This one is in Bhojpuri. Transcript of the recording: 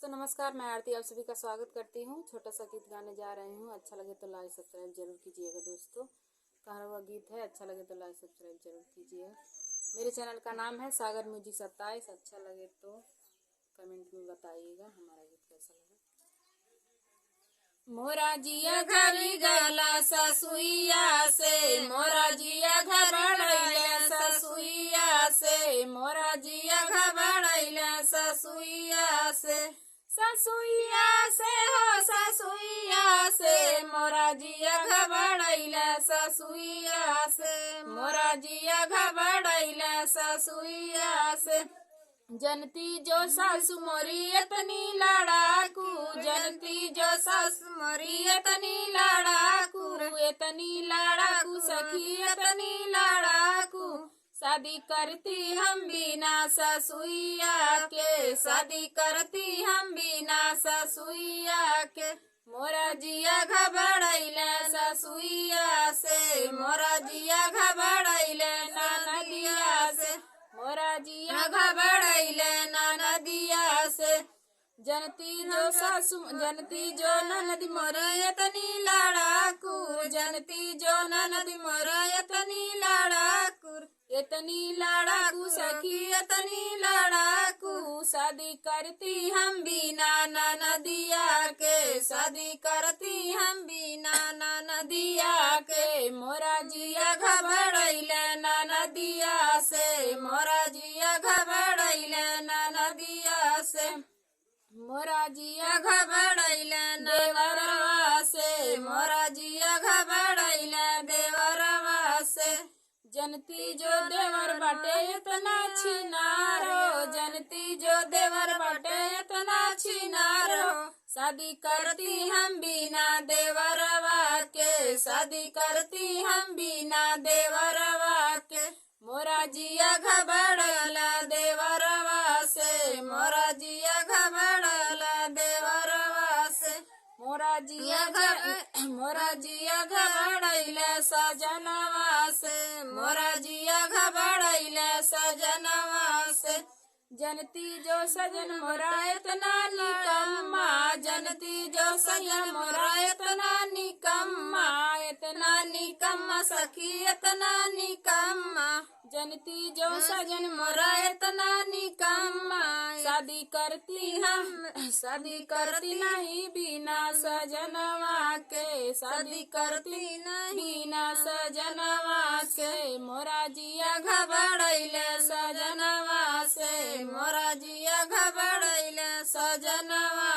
दोस्तों नमस्कार, मैं आरती आप सभी का स्वागत करती हूँ। छोटा सा गीत गाने जा रही हूँ। अच्छा लगे तो लाइक सब्सक्राइब जरूर कीजिएगा दोस्तों। कहाँ हुआ गीत है, अच्छा लगे तो लाइक सब्सक्राइब जरूर कीजिएगा। मेरे चैनल का नाम है सागर म्यूजिक 27। अच्छा लगे तो कमेंट में बताइएगा हमारा गीत कैसा लगा। मोरा जिया घरी गला ससुइया से, मोरा जिया घबड़ैला ससुइया से, मोरा जिया घबड़ैला ससुइया से, ससुइया से हो ससुइया से, मोरा जिया घबड़ैला ससुइया से, मोरा जिया घबड़ैला ससुइया से। जनती जो सासु मोरी इतनी लड़ाकू, जनती जो सासु मोरी इतनी लड़ाकू, इतनी लड़ाकू सखी इतनी लड़ाकू। शादी करती हम बिना ससुइया के, शादी करती हम बिना ससुइया के। मोरा जिया घबड़ैला ससुइया से, मोरा जिया घबड़ैला ननदिया से, मोरा जिया घबड़ैले ननदिया से। जनती जो सासु जनती जो ननद मोरी इतनी लड़ाकू, जनती जो ननद मोरी इतनी लड़ाकू, इतनी लड़ाकू सखी इतनी लड़ाकू। शादी करती हम बिना ननदिया के, शादी करती हम बिना ननदिया के। मोरा जिया घबड़ैले ननदिया से, मोरा जिया घबड़ैले ननदिया से, मोरा जिया घबड़ैले देवरवा से, मोरा जिया घबड़ैले देवरवा से। जनती जो देवर बाटे इतना छिनारो, जनती जो देवर बाटे इतना छिनारो। शादी करती हम बिना देवरवा के, शादी करती हम बिना देवरवा के। मोरा जिया घबड़ला देवरवा से, मोरा जिया घबड़ला देवरवा से, मोरा जिया घबड़ैला सजनवा से, मोरा जिया घबड़ैला सजनवा से। जनती जो सजन मोरा इतना निकम्मा, जनती जो सजन मोरा इतना निकम्मा, इतना निकम्मा सखी इतना निकम्मा। जनती जो सजन मोरा इतना निकम्मा। शादी करती नहीं बिना सजनवा के, शादी करती नहीं बिना सजनवा के। मोरा जिया घबड़ैले सजनवा से, मोरा जिया घबड़ैले सजनवा